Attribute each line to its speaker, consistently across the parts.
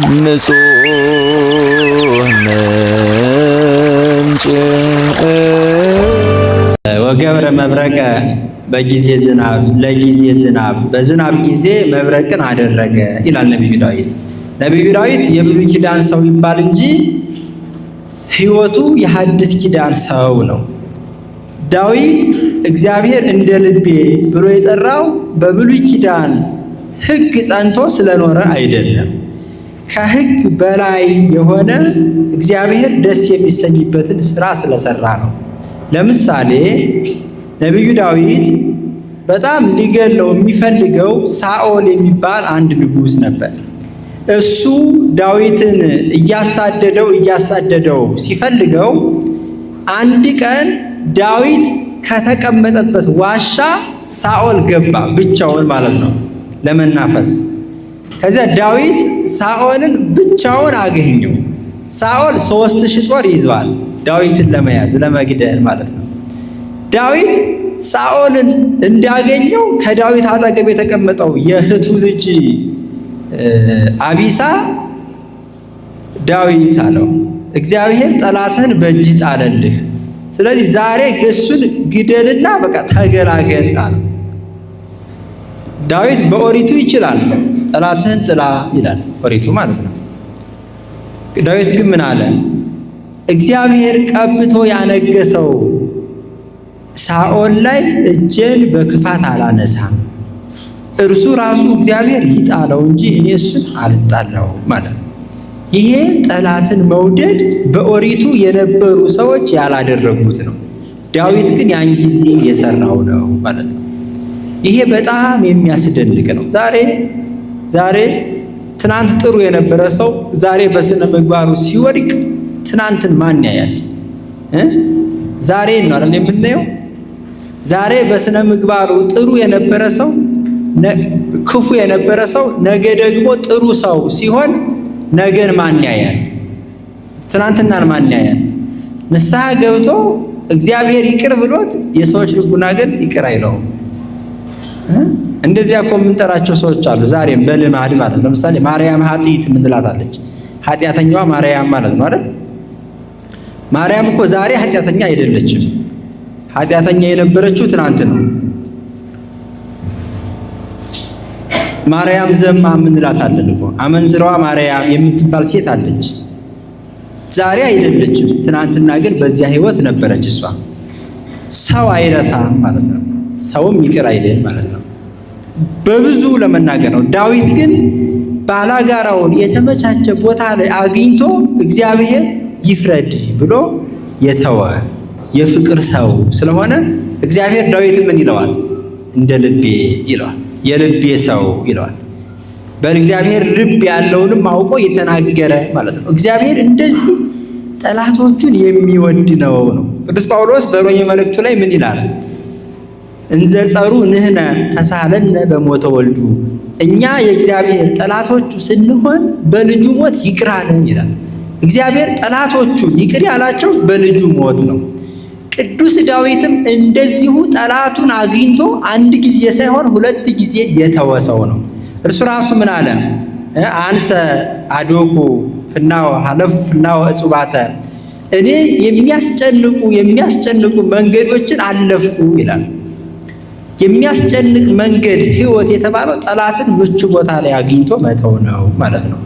Speaker 1: ንጹሕ ምንጭ
Speaker 2: ወገብረ መብረቀ በጊዜ ዝናብ ለጊዜ ዝናብ በዝናብ ጊዜ መብረቅን አደረገ ይላል ነቢዩ ዳዊት። ነቢዩ ዳዊት የብሉይ ኪዳን ሰው ይባል እንጂ ሕይወቱ የሐዲስ ኪዳን ሰው ነው። ዳዊት እግዚአብሔር እንደ ልቤ ብሎ የጠራው በብሉይ ኪዳን ሕግ ጸንቶ ስለኖረ አይደለም። ከሕግ በላይ የሆነ እግዚአብሔር ደስ የሚሰኝበትን ሥራ ስለሰራ ነው። ለምሳሌ ነቢዩ ዳዊት በጣም ሊገለው የሚፈልገው ሳኦል የሚባል አንድ ንጉሥ ነበር። እሱ ዳዊትን እያሳደደው ሲፈልገው አንድ ቀን ዳዊት ከተቀመጠበት ዋሻ ሳኦል ገባ፣ ብቻውን ማለት ነው፣ ለመናፈስ። ከዚያ ዳዊት ሳኦልን ብቻውን አገኘው። ሳኦል 3000 ጦር ይዟል፣ ዳዊትን ለመያዝ ለመግደል ማለት ነው። ዳዊት ሳኦልን እንዳገኘው ከዳዊት አጠገብ የተቀመጠው የእህቱ ልጅ አቢሳ ዳዊት አለው፣ እግዚአብሔር ጠላትህን በእጅህ ጣለልህ፣ ስለዚህ ዛሬ እሱን ግደልና በቃ ተገላገል አለው። ዳዊት በኦሪቱ ይችላል፣ ጠላትህን ጥላ ይላል ኦሪቱ ማለት ነው። ዳዊት ግን ምን አለ? እግዚአብሔር ቀብቶ ያነገሰው ሳኦል ላይ እጄን በክፋት አላነሳም፣ እርሱ ራሱ እግዚአብሔር ይጣለው እንጂ እኔ እሱን አልጣለው ማለት ነው። ይሄ ጠላትን መውደድ በኦሪቱ የነበሩ ሰዎች ያላደረጉት ነው። ዳዊት ግን ያን ጊዜ የሰራው ነው ማለት ነው። ይሄ በጣም የሚያስደንቅ ነው። ዛሬ ትናንት ጥሩ የነበረ ሰው ዛሬ በስነ ምግባሩ ሲወድቅ ትናንትን ማን ያያል? ዛሬ ነው አይደል የምናየው? ዛሬ በስነ ምግባሩ ጥሩ የነበረ ሰው ክፉ የነበረ ሰው ነገ ደግሞ ጥሩ ሰው ሲሆን ነገን ማን ያያል? ትናንትናን ማን ያያል? ንስሐ ገብቶ እግዚአብሔር ይቅር ብሎት የሰዎች ልቡና ግን ይቅር አይለውም። እንደዚያ እኮ የምንጠራቸው ሰዎች አሉ ዛሬም በልማድ ማለት ነው። ለምሳሌ ማርያም ኃጢት ምንላታለች? ኃጢአተኛዋ ማርያም ማለት ነው አይደል? ማርያም እኮ ዛሬ ኃጢአተኛ አይደለችም። ኃጢአተኛ የነበረችው ትናንት ነው። ማርያም ዘማ ምንላታለን እኮ አመንዝራዋ ማርያም የምትባል ሴት አለች። ዛሬ አይደለችም፣ ትናንትና ግን በዚያ ሕይወት ነበረች እሷ። ሰው አይረሳም ማለት ነው። ሰውም ይቅር አይልም ማለት ነው። በብዙ ለመናገር ነው። ዳዊት ግን ባላጋራውን የተመቻቸ ቦታ ላይ አግኝቶ እግዚአብሔር ይፍረድ ብሎ የተወ የፍቅር ሰው ስለሆነ እግዚአብሔር ዳዊት ምን ይለዋል? እንደ ልቤ ይለዋል፣ የልቤ ሰው ይለዋል። በእግዚአብሔር ልብ ያለውንም አውቆ የተናገረ ማለት ነው። እግዚአብሔር እንደዚህ ጠላቶቹን የሚወድ ነው። ቅዱስ ጳውሎስ በሮሜ መልእክቱ ላይ ምን ይላል? እንዘ ጸሩ ንህነ ተሳለነ በሞተ ወልዱ፣ እኛ የእግዚአብሔር ጠላቶቹ ስንሆን በልጁ ሞት ይቅር አለን ይላል። እግዚአብሔር ጠላቶቹን ይቅር ያላቸው በልጁ ሞት ነው። ቅዱስ ዳዊትም እንደዚሁ ጠላቱን አግኝቶ አንድ ጊዜ ሳይሆን 2 ጊዜ የተወሰው ነው። እርሱ ራሱ ምን አለ? አንሰ አዶኩ ፍናው ሀለፉ ፍናው እጹባተ፣ እኔ የሚያስጨንቁ መንገዶችን አለፍኩ ይላል። የሚያስጨንቅ መንገድ ሕይወት የተባለው ጠላትን ምቹ ቦታ ላይ አግኝቶ መተው ነው ማለት ነው።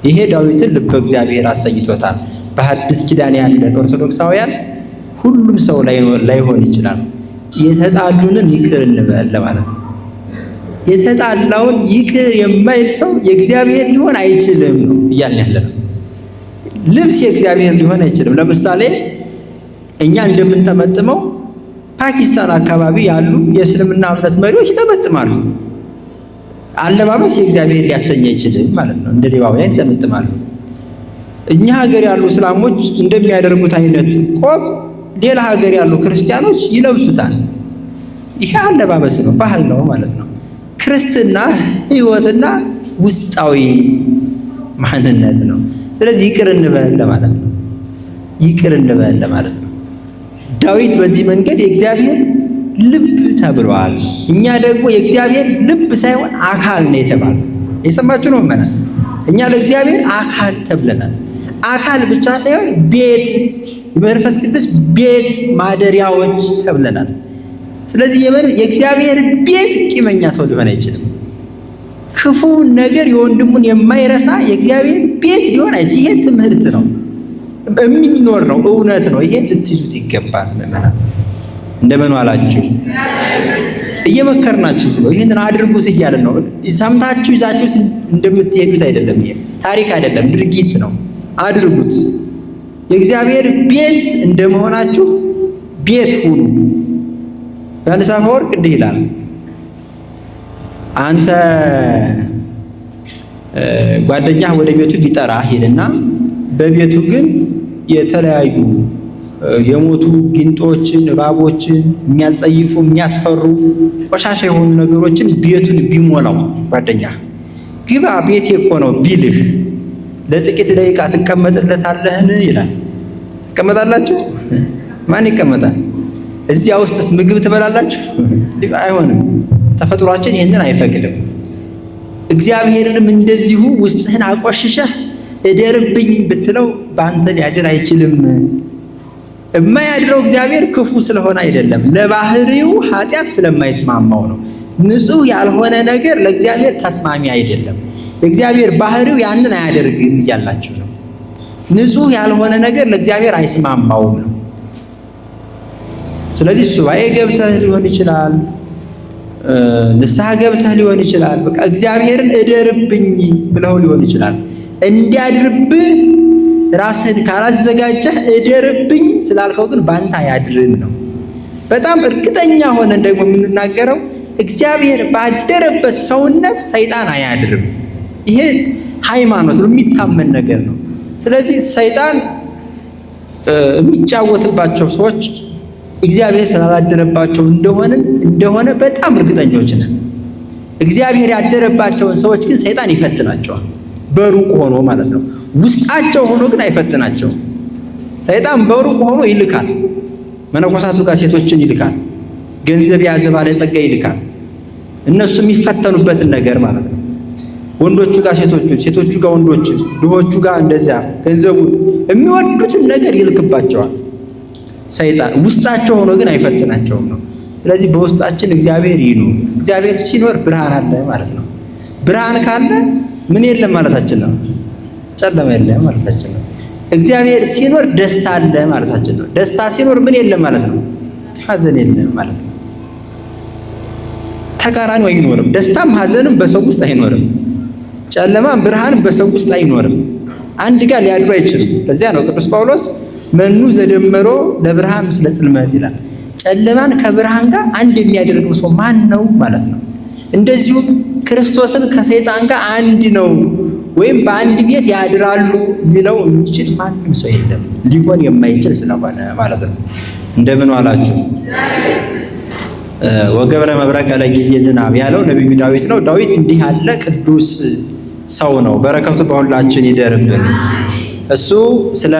Speaker 2: ይሄ ዳዊትን ልበ እግዚአብሔር አሰኝቶታል። በሐዲስ ኪዳን ያለን ኦርቶዶክሳውያን ሁሉም ሰው ላይሆን ይችላል። የተጣሉንን ይቅር እንበል ለማለት ነው። የተጣላውን ይቅር የማይል ሰው የእግዚአብሔር ሊሆን አይችልም ነው እያልን ያለነው። ልብስ የእግዚአብሔር ሊሆን አይችልም። ለምሳሌ እኛ እንደምንጠመጥመው ፓኪስታን አካባቢ ያሉ የእስልምና እምነት መሪዎች ይጠመጥማሉ። አለባበስ የእግዚአብሔር ሊያሰኝ አይችልም ማለት ነው። እንደ ሌዋውያን ይጠመጥማሉ። እኛ ሀገር ያሉ እስላሞች እንደሚያደርጉት አይነት ቆብ ሌላ ሀገር ያሉ ክርስቲያኖች ይለብሱታል። ይሄ አለባበስ ነው፣ ባህል ነው ማለት ነው። ክርስትና ሕይወትና ውስጣዊ ማንነት ነው። ስለዚህ ይቅር እንበል ለማለት ነው። ይቅር እንበል ለማለት ነው። ዳዊት በዚህ መንገድ የእግዚአብሔር ልብ ተብሏል። እኛ ደግሞ የእግዚአብሔር ልብ ሳይሆን አካል ነው የተባለው። የሰማችሁ ነው ማለት እኛ ለእግዚአብሔር አካል ተብለናል። አካል ብቻ ሳይሆን ቤት፣ የመንፈስ ቅዱስ ቤት ማደሪያዎች ተብለናል። ስለዚህ የእግዚአብሔር ቤት ቂመኛ ሰው ሊሆን አይችልም። ክፉ ነገር የወንድሙን የማይረሳ የእግዚአብሔር ቤት ሊሆን አይችልም። ይሄ ትምህርት ነው፣ የሚኖር ነው፣ እውነት ነው። ይሄ ልትይዙት ይገባል። ምእመናን እንደምን ዋላችሁ? እየመከርናችሁ ነው። ይሄንን አድርጉት እያለን ነው። ሰምታችሁ ይዛችሁት እንደምትሄዱት አይደለም። ይሄ ታሪክ አይደለም፣ ድርጊት ነው። አድርጉት። የእግዚአብሔር ቤት እንደመሆናችሁ ቤት ሁኑ። ዮሐንስ አፈወርቅ እንዲህ ይላል፣ አንተ ጓደኛህ ወደ ቤቱ ሊጠራ ሄድና በቤቱ ግን የተለያዩ የሞቱ ጊንጦችን፣ እባቦችን፣ የሚያጸይፉ የሚያስፈሩ ቆሻሻ የሆኑ ነገሮችን ቤቱን ቢሞላው ጓደኛህ ግባ ቤቴ እኮ ነው ቢልህ ለጥቂት ደቂቃ ትቀመጥለታለህን? ይላል። ትቀመጣላችሁ? ማን ይቀመጣል? እዚያ ውስጥስ ምግብ ትበላላችሁ? አይሆንም። ተፈጥሯችን ይህንን አይፈቅድም። እግዚአብሔርንም እንደዚሁ ውስጥህን አቆሽሸህ እደርብኝ ብትለው በአንተ ሊያድር አይችልም። የማያድረው እግዚአብሔር ክፉ ስለሆነ አይደለም፣ ለባህሪው ኃጢአት ስለማይስማማው ነው። ንጹሕ ያልሆነ ነገር ለእግዚአብሔር ተስማሚ አይደለም። የእግዚአብሔር ባህሪው ያንን አያደርግም እያላችሁ ነው። ንጹሕ ያልሆነ ነገር ለእግዚአብሔር አይስማማውም ነው። ስለዚህ ሱባኤ ገብተህ ሊሆን ይችላል፣ ንስሐ ገብተህ ሊሆን ይችላል። በቃ እግዚአብሔርን እደርብኝ ብለው ሊሆን ይችላል። እንዲያድርብህ ራስህን ካላዘጋጀህ እደርብኝ ስላልከው ግን ባንተ አያድርም ነው። በጣም እርግጠኛ ሆነን ደግሞ የምንናገረው እግዚአብሔር ባደረበት ሰውነት ሰይጣን አያድርም። ይሄ ሃይማኖት ነው፣ የሚታመን ነገር ነው። ስለዚህ ሰይጣን የሚጫወትባቸው ሰዎች እግዚአብሔር ስላላደረባቸው እንደሆነ በጣም እርግጠኞች ነን። እግዚአብሔር ያደረባቸውን ሰዎች ግን ሰይጣን ይፈትናቸዋል፣ በሩቅ ሆኖ ማለት ነው። ውስጣቸው ሆኖ ግን አይፈትናቸውም። ሰይጣን በሩቅ ሆኖ ይልካል። መነኮሳቱ ጋር ሴቶችን ይልካል፣ ገንዘብ የያዘ ባለጸጋ ይልካል። እነሱ የሚፈተኑበትን ነገር ማለት ነው። ወንዶቹ ጋር ሴቶቹን፣ ሴቶቹ ጋር ወንዶችን፣ ድሆቹ ጋር እንደዚያ ገንዘቡን የሚወዱትን ነገር ይልክባቸዋል ሰይጣን። ውስጣቸው ሆኖ ግን አይፈትናቸውም ነው። ስለዚህ በውስጣችን እግዚአብሔር ይኑር። እግዚአብሔር ሲኖር ብርሃን አለ ማለት ነው። ብርሃን ካለ ምን የለም ማለታችን ነው። ጨለማ የለም ማለታችን ነው። እግዚአብሔር ሲኖር ደስታ አለ ማለታችን ነው። ደስታ ሲኖር ምን የለም ማለት ነው። ሐዘን የለም ማለት ነው። ተቃራኒው አይኖርም። ደስታም ሐዘንም በሰው ውስጥ አይኖርም። ጨለማም ብርሃንም በሰው ውስጥ አይኖርም። አንድ ጋር ሊያድሩ አይችሉም። ለዚያ ነው ቅዱስ ጳውሎስ መኑ ዘደመሮ ለብርሃን ምስለ ጽልመት ይላል። ጨለማን ከብርሃን ጋር አንድ የሚያደርገው ሰው ማን ነው ማለት ነው። እንደዚሁም ክርስቶስን ከሰይጣን ጋር አንድ ነው ወይም በአንድ ቤት ያድራሉ ሊለው የሚችል ማንም ሰው የለም፣ ሊሆን የማይችል ስለሆነ ማለት ነው። እንደምን ዋላችሁ? ወገብረ መብረቀ ለጊዜ ዝናብ ያለው ነቢዩ ዳዊት ነው። ዳዊት እንዲህ ያለ ቅዱስ ሰው ነው። በረከቱ በሁላችን ይደርብን። እሱ ስለ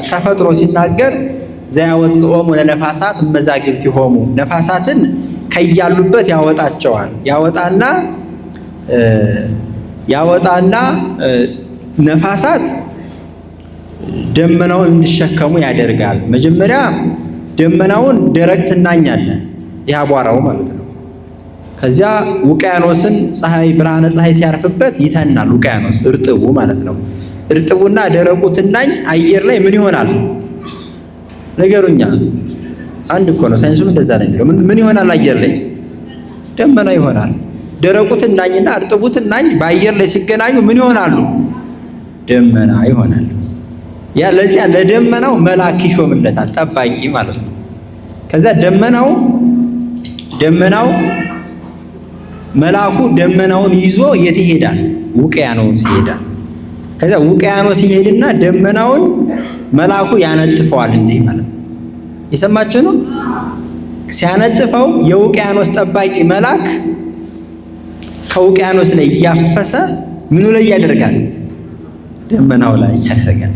Speaker 2: ተፈጥሮ ሲናገር ዘያወጽኦሙ ለነፋሳት እመዛግብቲሆሙ፣ ነፋሳትን ከያሉበት ያወጣቸዋል። ያወጣና ነፋሳት ደመናውን እንዲሸከሙ ያደርጋል። መጀመሪያ ደመናውን ደረቅ ትናኝ አለ፣ ያቧራው ማለት ነው። ከዚያ ውቅያኖስን ብርሃነ ፀሐይ ሲያርፍበት ይተናል። ውቅያኖስ እርጥቡ ማለት ነው። እርጥቡና ደረቁ ትናኝ አየር ላይ ምን ይሆናል? ነገሩኛ አንድ እኮ ነው። ሳይንሱም እንደዛ ነው የሚለው። ምን ይሆናል? አየር ላይ ደመና ይሆናል። ደረቁ ትናኝና እርጥቡ ትናኝ በአየር ላይ ሲገናኙ ምን ይሆናሉ? ደመና ይሆናል። ያ ለዚያ ለደመናው መልአክ ይሾምለታል፣ ጠባቂ ማለት ነው። ከዚያ ደመናው መልአኩ ደመናውን ይዞ የት ይሄዳል? ውቅያኖስ ይሄዳል። ከዚያ ውቅያኖስ ይሄድና ደመናውን መልአኩ ያነጥፈዋል። እንዲህ ማለት ነው። የሰማችሁ ነው። ሲያነጥፈው የውቅያኖስ ጠባቂ መልአክ ከውቅያኖስ ላይ እያፈሰ ምኑ ላይ ያደርጋል? ደመናው ላይ ያደርጋል።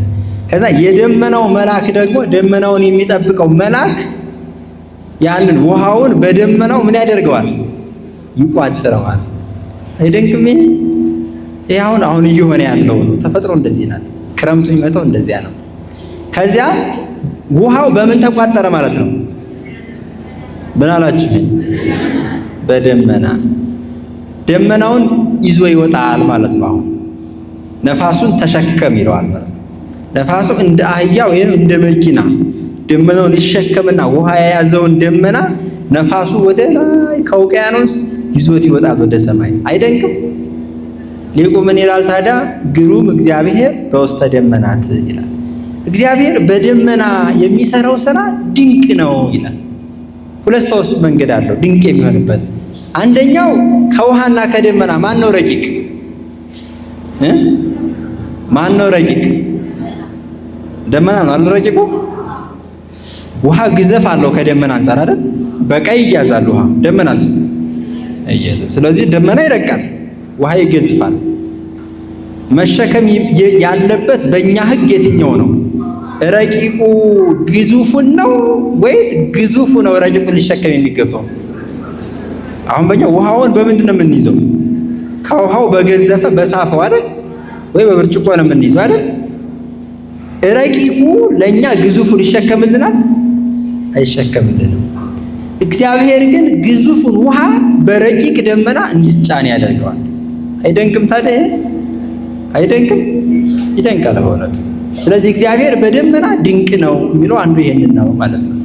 Speaker 2: ከዛ የደመናው መልአክ ደግሞ ደመናውን የሚጠብቀው መልአክ ያንን ውሃውን በደመናው ምን ያደርገዋል? ይቋጥረዋል። አይደንቅም? ይሄ አሁን እየሆነ ያለው ነው። ተፈጥሮ እንደዚህ ናት። ክረምቱ የሚመጣው እንደዚያ ነው። ከዚያ ውሃው በምን ተቋጠረ ማለት ነው? ምን አላችሁ? በደመና። ደመናውን ይዞ ይወጣል ማለት ነው። አሁን ነፋሱን ተሸከም ይለዋል ማለት ነው። ነፋሱ እንደ አህያ ወይም እንደ መኪና ደመናውን ይሸከምና ውሃ የያዘውን ደመና ነፋሱ ወደ ላይ ከውቅያኖስ ይዞት ይወጣል ወደ ሰማይ። አይደንቅም? ሊቁ ምን ይላል ታዲያ? ግሩም እግዚአብሔር በውስተ ደመናት ይላል። እግዚአብሔር በደመና የሚሰራው ስራ ድንቅ ነው ይላል። ሁለት ሶስት መንገድ አለው ድንቅ የሚሆንበት። አንደኛው ከውሃና ከደመና ማን ነው ረቂቅ? ማን ነው ረቂቅ? ደመና ነው አይደል ረቂቁ? ውሃ ግዘፍ አለው ከደመና አንፃር አይደል? በቀይ ይያዛል ውሃ፣ ደመናስ አይያዝም። ስለዚህ ደመና ይረቃል፣ ውሃ ይገዝፋል። መሸከም ያለበት በእኛ ሕግ የትኛው ነው? ረቂቁ ግዙፉን ነው ወይስ ግዙፉ ነው ረቂቁን ሊሸከም የሚገባው? አሁን በእኛ ውሃውን በምንድን ነው የምንይዘው? ከውሃው በገዘፈ በሳፈው አይደል? ወይ በብርጭቆ ነው የምንይዘው አይደል? ረቂቁ ለእኛ ግዙፉን ይሸከምልናል? አይሸከምልንም። እግዚአብሔር ግን ግዙፉን ውሃ በረቂቅ ደመና እንዲጫን ያደርገዋል። አይደንቅም ታዲያ? አይደንቅም? ይደንቃል በእውነቱ። ስለዚህ እግዚአብሔር በደመና ድንቅ ነው የሚለው አንዱ ይሄንን ነው ማለት ነው።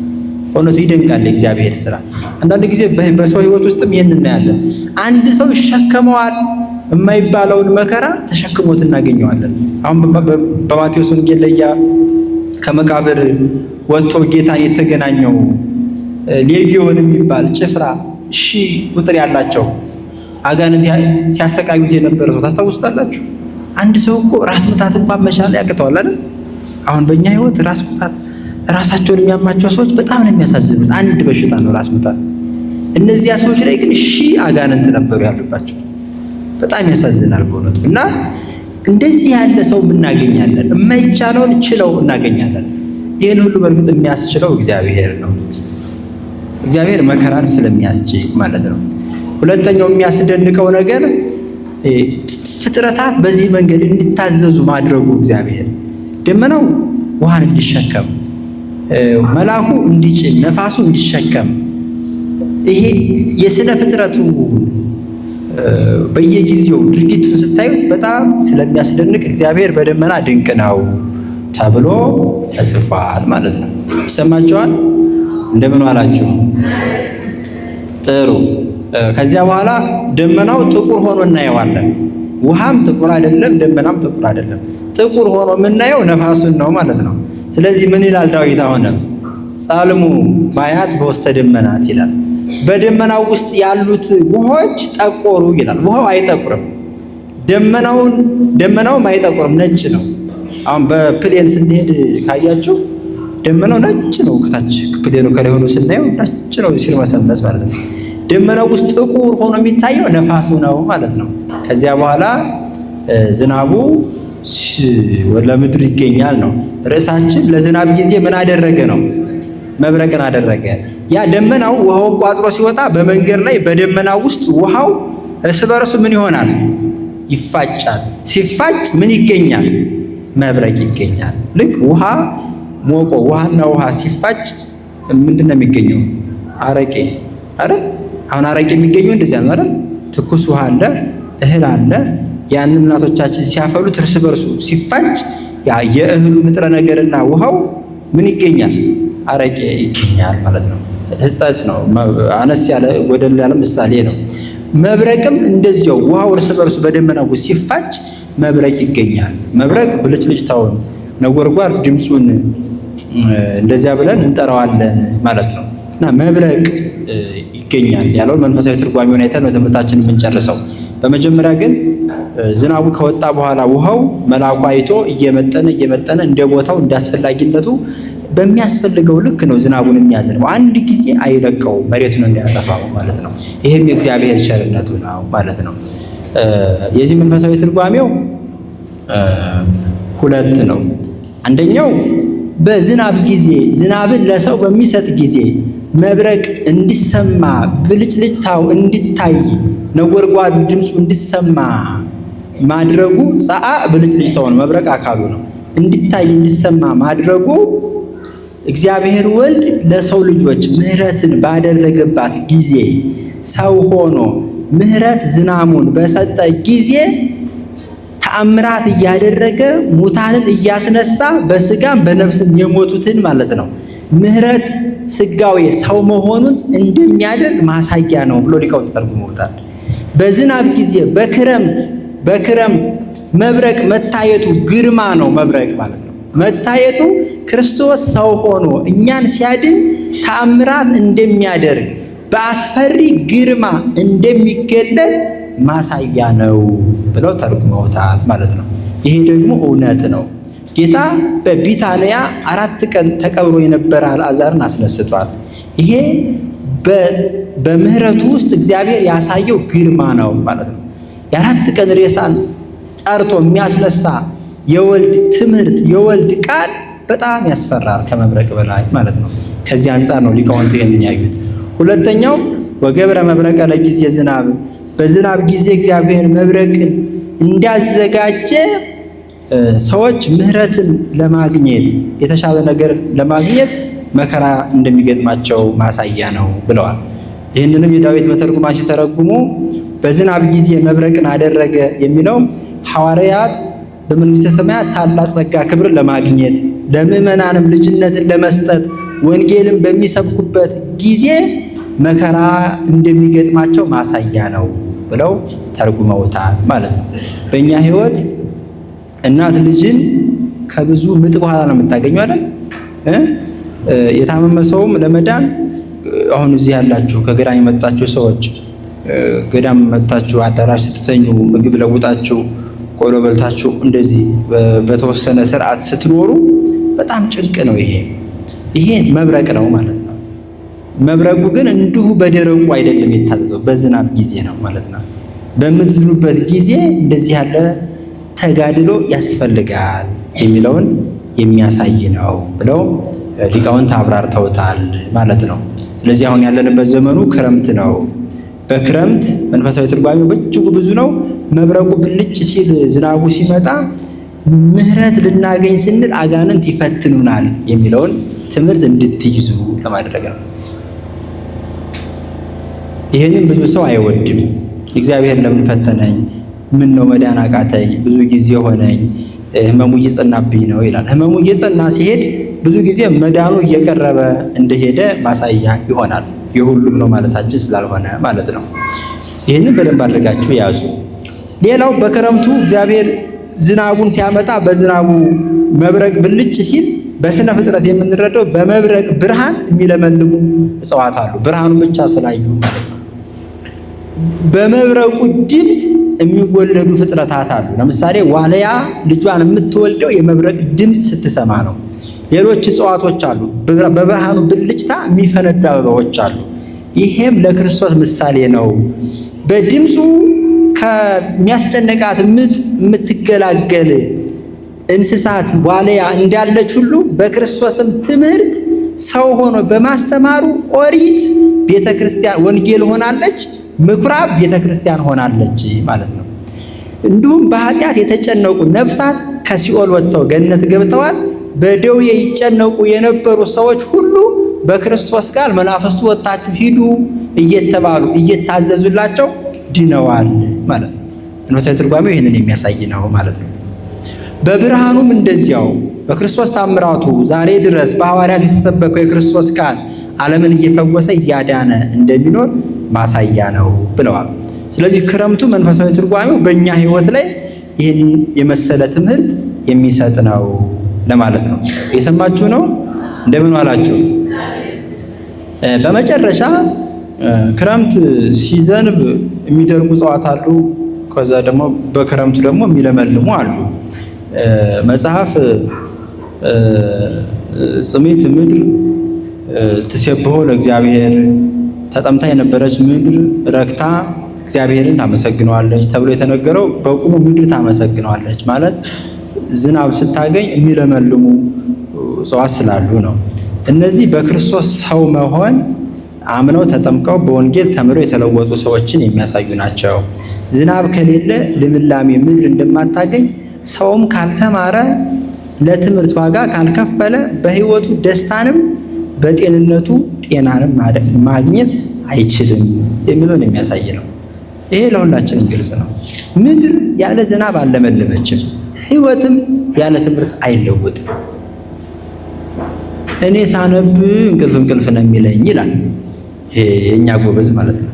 Speaker 2: በእውነቱ ይደንቃል የእግዚአብሔር ስራ። አንዳንድ ጊዜ በሰው ሕይወት ውስጥም ይሄን እናያለን። አንድ ሰው ይሸከመዋል የማይባለውን መከራ ተሸክሞት እናገኘዋለን። አሁን በማቴዎስ ወንጌል ላይ ከመቃብር ወጥቶ ጌታን የተገናኘው ሌጊዮን የሚባል ጭፍራ 1000 ቁጥር ያላቸው አጋንንት ሲያሰቃዩት የነበረ ሰው ታስታውሱታላችሁ? አንድ ሰው እኮ ራስ ምታት እንኳን መቻል ያቅተዋል አይደል? አሁን በእኛ ሕይወት ራስ ምታት ራሳቸውን የሚያማቸው ሰዎች በጣም ነው የሚያሳዝኑት። አንድ በሽታ ነው ራስ ምታት። እነዚያ ሰዎች ላይ ግን 1000 አጋንንት ነበሩ ያሉባቸው። በጣም ያሳዝናል በእውነቱ። እና እንደዚህ ያለ ሰው እናገኛለን። የማይቻለውን ችለው እናገኛለን። ይህን ሁሉ በእርግጥ የሚያስችለው እግዚአብሔር ነው። እግዚአብሔር መከራን ስለሚያስችል ማለት ነው። ሁለተኛው የሚያስደንቀው ነገር ፍጥረታት በዚህ መንገድ እንዲታዘዙ ማድረጉ እግዚአብሔር ደመናው ውሃን እንዲሸከም፣ መልአኩ እንዲጭን፣ ነፋሱ እንዲሸከም ይሄ የስነ ፍጥረቱ በየጊዜው ድርጊቱን ስታዩት በጣም ስለሚያስደንቅ እግዚአብሔር በደመና ድንቅ ነው ተብሎ ተጽፏል ማለት ነው። ይሰማችኋል? እንደምን ዋላችሁ? ጥሩ። ከዚያ በኋላ ደመናው ጥቁር ሆኖ እናየዋለን። ውሃም ጥቁር አይደለም፣ ደመናም ጥቁር አይደለም። ጥቁር ሆኖ የምናየው ነፋሱን ነው ማለት ነው። ስለዚህ ምን ይላል ዳዊት? አሁንም ጻልሙ ማያት በውስተ ደመናት ይላል። በደመናው ውስጥ ያሉት ውሆች ጠቆሩ ይላል። ውሃው አይጠቁርም፣ ደመናውም አይጠቁርም፣ ነጭ ነው። አሁን በፕሌን ስንሄድ ካያችሁ ደመናው ነጭ ነው። ከታች ፕሌኑ ከላይ ሆኖ ስናየው ነጭ ነው ሲርመሰመስ ማለት ነው። ደመናው ውስጥ ጥቁር ሆኖ የሚታየው ነፋሱ ነው ማለት ነው። ከዚያ በኋላ ዝናቡ ለምድር ይገኛል ነው ርዕሳችን። ለዝናብ ጊዜ ምን አደረገ ነው? መብረቅን አደረገ። ያ ደመናው ውሃውን ቋጥሮ ሲወጣ በመንገድ ላይ በደመናው ውስጥ ውሃው እርስ በርሱ ምን ይሆናል? ይፋጫል። ሲፋጭ ምን ይገኛል? መብረቅ ይገኛል። ልክ ውሃ ሞቆ ውሃና ውሃ ሲፋጭ ምንድን ነው የሚገኘው? አረቄ አይደል? አሁን አረቄ የሚገኘው እንደዚያ ነው አይደል? ትኩስ ውሃ አለ፣ እህል አለ። ያንን እናቶቻችን ሲያፈሉት እርስ በርሱ ሲፋጭ ያ የእህሉ ንጥረ ነገርና ውሃው ምን ይገኛል? አረቄ ይገኛል ማለት ነው። ሕጸጽ ነው። አነስ ያለ ጎደል ያለ ምሳሌ ነው። መብረቅም እንደዚያው ውሃው እርስ በርሱ በደመና ውስጥ ሲፋጭ መብረቅ ይገኛል። መብረቅ ብልጭልጭታውን፣ ነጎድጓድ ድምፁን እንደዚያ ብለን እንጠራዋለን ማለት ነው። እና መብረቅ ይገኛል ያለውን መንፈሳዊ ትርጓሜውን አይተን ነው ትምህርታችንን የምንጨርሰው። በመጀመሪያ ግን ዝናቡ ከወጣ በኋላ ውሃው መልአኩ አይቶ እየመጠነ እንደ ቦታው እንዳስፈላጊነቱ በሚያስፈልገው ልክ ነው ዝናቡን የሚያዘንበው። አንድ ጊዜ አይለቀው መሬቱን እንዳያጠፋው ማለት ነው። ይሄም የእግዚአብሔር ቸርነቱ ነው ማለት ነው። የዚህ መንፈሳዊ ትርጓሜው ሁለት ነው። አንደኛው በዝናብ ጊዜ ዝናብን ለሰው በሚሰጥ ጊዜ መብረቅ እንዲሰማ፣ ብልጭልጭታው እንዲታይ፣ ነጎድጓዱ ድምፁ እንዲሰማ ማድረጉ ጸአ ብልጭልጭታው ነው፣ መብረቅ አካሉ ነው። እንዲታይ እንዲሰማ ማድረጉ እግዚአብሔር ወልድ ለሰው ልጆች ምሕረትን ባደረገባት ጊዜ ሰው ሆኖ ምሕረት ዝናሙን በሰጠ ጊዜ ተአምራት እያደረገ ሙታንን እያስነሳ በስጋም በነፍስም የሞቱትን ማለት ነው ምሕረት ስጋዊ ሰው መሆኑን እንደሚያደርግ ማሳያ ነው ብሎ ሊቃውንት ተርጉመውታል። በዝናብ ጊዜ በክረምት መብረቅ መታየቱ ግርማ ነው። መብረቅ ማለት ነው መታየቱ ክርስቶስ ሰው ሆኖ እኛን ሲያድን ተአምራት እንደሚያደርግ በአስፈሪ ግርማ እንደሚገለጥ ማሳያ ነው ብለው ተርጉመውታል ማለት ነው። ይሄ ደግሞ እውነት ነው። ጌታ በቢታንያ 4 ቀን ተቀብሮ የነበረ አልዓዛርን አስነስቷል። ይሄ በምህረቱ ውስጥ እግዚአብሔር ያሳየው ግርማ ነው ማለት ነው። የ4 ቀን ሬሳን ጠርቶ የሚያስነሳ የወልድ ትምህርት የወልድ ቃል በጣም ያስፈራል ከመብረቅ በላይ ማለት ነው። ከዚህ አንጻር ነው ሊቃውንቱ ይህንን ያዩት። ሁለተኛው ወገብረ መብረቀ ለጊዜ ዝናብ፣ በዝናብ ጊዜ እግዚአብሔር መብረቅን እንዳዘጋጀ ሰዎች ምህረትን ለማግኘት የተሻለ ነገር ለማግኘት መከራ እንደሚገጥማቸው ማሳያ ነው ብለዋል። ይህንንም የዳዊት መተርጉማን ሲተረጉሙ በዝናብ ጊዜ መብረቅን አደረገ የሚለው ሐዋርያት በመንግሥተ ሰማያት ታላቅ ጸጋ ክብርን ለማግኘት ለምዕመናንም ልጅነትን ለመስጠት ወንጌልን በሚሰብኩበት ጊዜ መከራ እንደሚገጥማቸው ማሳያ ነው ብለው ተርጉመውታል ማለት ነው። በእኛ ሕይወት እናት ልጅን ከብዙ ምጥ በኋላ ነው የምታገኘው አይደል? የታመመ ሰውም ለመዳን አሁን እዚህ ያላችሁ ከገዳም የመጣችሁ ሰዎች ገዳም መጣችሁ አዳራሽ ስትተኙ ምግብ ለውጣችሁ ቆሎ በልታችሁ እንደዚህ በተወሰነ ስርዓት ስትኖሩ በጣም ጭንቅ ነው። ይሄ መብረቅ ነው ማለት ነው። መብረቁ ግን እንዲሁ በደረቁ አይደለም የታዘዘው፣ በዝናብ ጊዜ ነው ማለት ነው። በምትድኑበት ጊዜ እንደዚህ ያለ ተጋድሎ ያስፈልጋል የሚለውን የሚያሳይ ነው ብለው ሊቃውንት አብራርተውታል ማለት ነው። ስለዚህ አሁን ያለንበት ዘመኑ ክረምት ነው። በክረምት መንፈሳዊ ትርጓሜው በእጅጉ ብዙ ነው። መብረቁ ብልጭ ሲል ዝናቡ ሲመጣ ምሕረት ልናገኝ ስንል አጋንንት ይፈትኑናል የሚለውን ትምህርት እንድትይዙ ለማድረግ ነው። ይህንን ብዙ ሰው አይወድም። እግዚአብሔር ለምን ፈተነኝ? ምን ነው መዳን አቃተኝ? ብዙ ጊዜ ሆነኝ፣ ህመሙ እየጸናብኝ ነው ይላል። ህመሙ እየጸና ሲሄድ ብዙ ጊዜ መዳኑ እየቀረበ እንደሄደ ማሳያ ይሆናል። የሁሉም ነው ማለታችን ስላልሆነ ማለት ነው። ይህንን በደንብ አድርጋችሁ ያዙ። ሌላው በክረምቱ እግዚአብሔር ዝናቡን ሲያመጣ በዝናቡ መብረቅ ብልጭ ሲል በስነ ፍጥረት የምንረዳው በመብረቅ ብርሃን የሚለመልሙ እጽዋት አሉ። ብርሃኑ ብቻ ስላዩ ማለት ነው። በመብረቁ ድምፅ የሚወለዱ ፍጥረታት አሉ። ለምሳሌ ዋልያ ልጇን የምትወልደው የመብረቅ ድምፅ ስትሰማ ነው። ሌሎች እጽዋቶች አሉ። በብርሃኑ ብልጭታ የሚፈነዱ አበባዎች አሉ። ይሄም ለክርስቶስ ምሳሌ ነው። በድምፁ ከሚያስጨንቃት ምጥ የምትገላገል እንስሳት ዋልያ እንዳለች ሁሉ በክርስቶስም ትምህርት ሰው ሆኖ በማስተማሩ ኦሪት ቤተክርስቲያን ወንጌል ሆናለች፣ ምኩራብ ቤተክርስቲያን ሆናለች ማለት ነው። እንዲሁም በኃጢአት የተጨነቁ ነፍሳት ከሲኦል ወጥተው ገነት ገብተዋል። በደዌ ይጨነቁ የነበሩ ሰዎች ሁሉ በክርስቶስ ቃል መናፍስቱ ወጣችሁ ሂዱ እየተባሉ እየታዘዙላቸው ድነዋል ማለት ነው። መንፈሳዊ ትርጓሜው ይህንን የሚያሳይ ነው ማለት ነው። በብርሃኑም እንደዚያው በክርስቶስ ታምራቱ ዛሬ ድረስ በሐዋርያት የተሰበከው የክርስቶስ ቃል ዓለምን እየፈወሰ እያዳነ እንደሚኖር ማሳያ ነው ብለዋል። ስለዚህ ክረምቱ መንፈሳዊ ትርጓሜው በእኛ ሕይወት ላይ ይህን የመሰለ ትምህርት የሚሰጥ ነው ለማለት ነው። የሰማችሁ ነው። እንደምን ዋላችሁ? በመጨረሻ ክረምት ሲዘንብ የሚደርቁ እጽዋት አሉ። ከዛ ደግሞ በክረምቱ ደግሞ የሚለመልሙ አሉ። መጽሐፍ ጽሜት ምድር ትሴብሖ ለእግዚአብሔር፣ ተጠምታ የነበረች ምድር ረክታ እግዚአብሔርን ታመሰግነዋለች ተብሎ የተነገረው በቁሙ ምድር ታመሰግነዋለች ማለት ዝናብ ስታገኝ የሚለመልሙ እጽዋት ስላሉ ነው። እነዚህ በክርስቶስ ሰው መሆን አምነው ተጠምቀው በወንጌል ተምረው የተለወጡ ሰዎችን የሚያሳዩ ናቸው። ዝናብ ከሌለ ልምላሜ ምድር እንደማታገኝ ሰውም ካልተማረ ለትምህርት ዋጋ ካልከፈለ በህይወቱ ደስታንም በጤንነቱ ጤናንም ማግኘት አይችልም የሚለውን የሚያሳይ ነው። ይሄ ለሁላችንም ግልጽ ነው። ምድር ያለ ዝናብ አልለመለመችም፣ ህይወትም ያለ ትምህርት አይለወጥም። እኔ ሳነብ እንቅልፍ ነው የሚለኝ ይላል የኛ ጎበዝ ማለት ነው።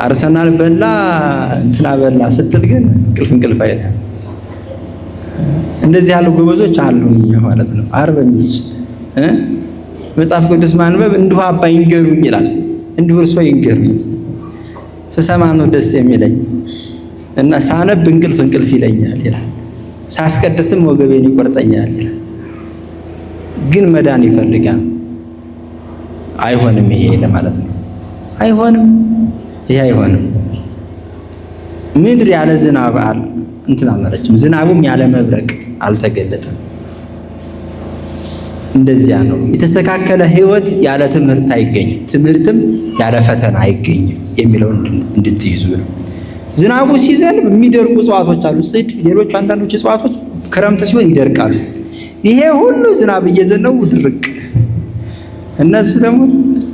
Speaker 2: አርሰናል በላ እንትና በላ ስትል ግን እንቅልፍ አይልም። እንደዚህ ያሉ ጎበዞች አሉ ማለት ነው። አርበኞች መጽሐፍ ቅዱስ ማንበብ እንዲሁ አባ ይንገሩኝ ይላል። እንዲሁ እርሶ ይንገሩኝ ስሰማ ነው ደስ የሚለኝ እና ሳነብ እንቅልፍ ይለኛል ይላል። ሳስቀድስም ወገቤን ይቆርጠኛል ይላል። ግን መዳን ይፈልጋል። አይሆንም ይሄ ለማለት ነው። አይሆንም ይሄ አይሆንም። ምድር ያለ ዝናብ እንትን አላለችም፣ ዝናቡም ያለ መብረቅ አልተገለጠም። እንደዚያ ነው። የተስተካከለ ህይወት ያለ ትምህርት አይገኝም፣ ትምህርትም ያለ ፈተና አይገኝም የሚለውን እንድትይዙ ነው። ዝናቡ ሲዘንብ የሚደርቁ እጽዋቶች አሉ፣ ጽድ፣ ሌሎች አንዳንዶች እጽዋቶች ክረምት ሲሆን ይደርቃሉ። ይሄ ሁሉ ዝናብ እየዘነቡ ድርቅ። እነሱ ደግሞ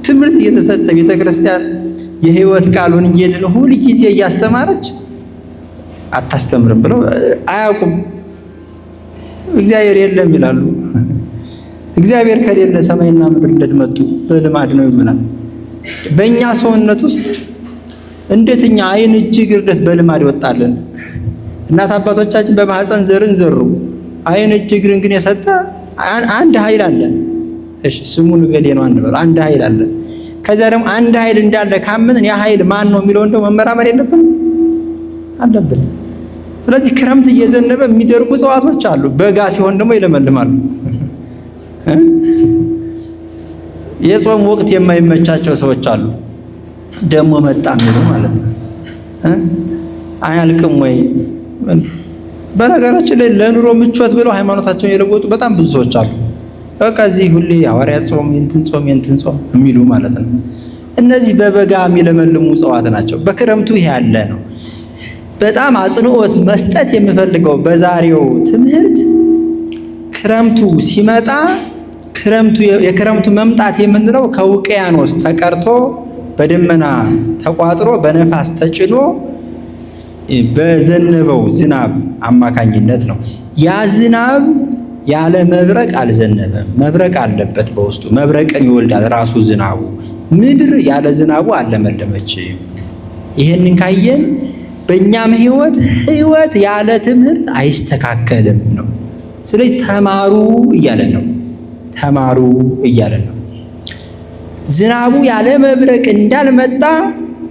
Speaker 2: ትምህርት እየተሰጠ ቤተክርስቲያን የህይወት ቃሉን ወንጌልን ሁሉ ጊዜ እያስተማረች አታስተምርም ብለው አያውቁም። እግዚአብሔር የለም ይላሉ። እግዚአብሔር ከሌለ ሰማይና ምድር እንደተመጡ በልማድ ነው ይሉናል። በእኛ ሰውነት ውስጥ እንዴትኛ አይን እጅ እግር በልማድ ይወጣልን? እናት አባቶቻችን በማህፀን ዘርን ዘሩ። አይን እጅ እግርን ግን የሰጠ አንድ ኃይል አለ። እሺ ስሙን ገሌ ነው አንበል። አንድ ኃይል አለ። ከዚያ ደግሞ አንድ ኃይል እንዳለ ካመንን ያ ኃይል ማን ነው የሚለው እንደው መመራመር የለብንም አለብን። ስለዚህ ክረምት እየዘነበ የሚደርቁ እጽዋቶች አሉ፣ በጋ ሲሆን ደግሞ ይለመልማሉ። የጾም ወቅት የማይመቻቸው ሰዎች አሉ፣ ደግሞ መጣ የሚሉ ማለት ነው። አያልቅም ወይ? በነገራችን ላይ ለኑሮ ምቾት ብለው ሃይማኖታቸውን የለወጡ በጣም ብዙ ሰዎች አሉ። በቃ እዚህ ሁሌ ሐዋርያ ጾም የእንትን ጾም የሚሉ ማለት ነው። እነዚህ በበጋ የሚለመልሙ እጽዋት ናቸው። በክረምቱ ይሄ ያለ ነው። በጣም አጽንዖት መስጠት የምፈልገው በዛሬው ትምህርት ክረምቱ ሲመጣ የክረምቱ መምጣት የምንለው ከውቅያኖስ ተቀርቶ በደመና ተቋጥሮ በነፋስ ተጭኖ በዘነበው ዝናብ አማካኝነት ነው። ያ ዝናብ ያለ መብረቅ አልዘነበም። መብረቅ አለበት በውስጡ፣ መብረቅን ይወልዳል ራሱ ዝናቡ። ምድር ያለ ዝናቡ አልለመለመችም። ይሄንን ካየን በእኛም ህይወት ያለ ትምህርት አይስተካከልም ነው። ስለዚህ ተማሩ እያለን ነው። ተማሩ እያለን ነው። ዝናቡ ያለ መብረቅ እንዳልመጣ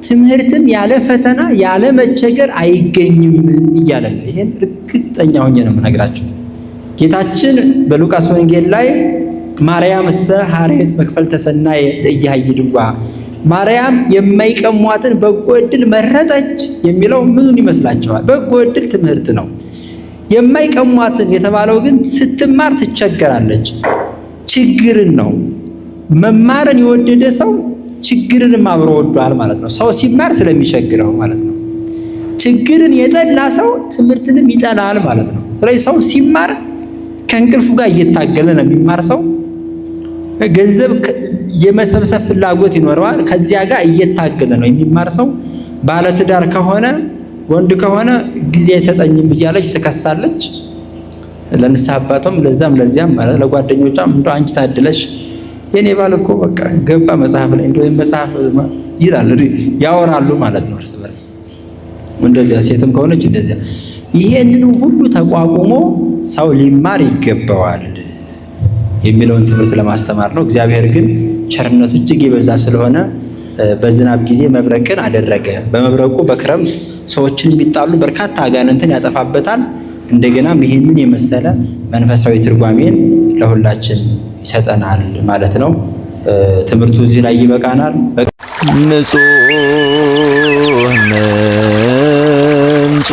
Speaker 2: ትምህርትም ያለ ፈተና ያለ መቸገር አይገኝም እያለን ነው። ይሄን እርግጠኛ ሆኜ ነው የምነግራችሁ። ጌታችን በሉቃስ ወንጌል ላይ ማርያም እሰ ሐሬት መክፈልተ ሰናየ ዘኢያሃይድዋ፣ ማርያም የማይቀሟትን በጎ ዕድል መረጠች የሚለው ምኑን ይመስላችኋል? በጎ ዕድል ትምህርት ነው። የማይቀሟትን የተባለው ግን ስትማር ትቸገራለች። ችግርን ነው። መማርን የወደደ ሰው ችግርንም አብሮ ወዷል ማለት ነው። ሰው ሲማር ስለሚቸግረው ማለት ነው። ችግርን የጠላ ሰው ትምህርትንም ይጠላል ማለት ነው። ስለዚህ ሰው ሲማር ከእንቅልፉ ጋር እየታገለ ነው የሚማር ሰው። ገንዘብ የመሰብሰብ ፍላጎት ይኖረዋል። ከዚያ ጋር እየታገለ ነው የሚማር ሰው። ባለትዳር ከሆነ ወንድ ከሆነ ጊዜ አይሰጠኝም እያለች ትከሳለች። ለንስሐ አባቷም ለዚያም ማለት ለጓደኞቿም እንደው አንቺ ታድለሽ የኔ ባል እኮ በቃ ገባ መጽሐፍ ላይ እንደው መጽሐፍ ይላል ያወራሉ ማለት ነው እርስ በርስ። እንደዚያ ሴትም ከሆነች እንደዚያ። ይሄንን ሁሉ ተቋቁሞ ሰው ሊማር ይገባዋል የሚለውን ትምህርት ለማስተማር ነው። እግዚአብሔር ግን ቸርነቱ እጅግ የበዛ ስለሆነ በዝናብ ጊዜ መብረቅን አደረገ። በመብረቁ በክረምት ሰዎችን የሚጣሉ በርካታ አጋንንትን ያጠፋበታል። እንደገናም ይህንን የመሰለ መንፈሳዊ ትርጓሜን ለሁላችን ይሰጠናል ማለት ነው። ትምህርቱ እዚህ ላይ ይበቃናል።
Speaker 1: ንጹህ ምንጭ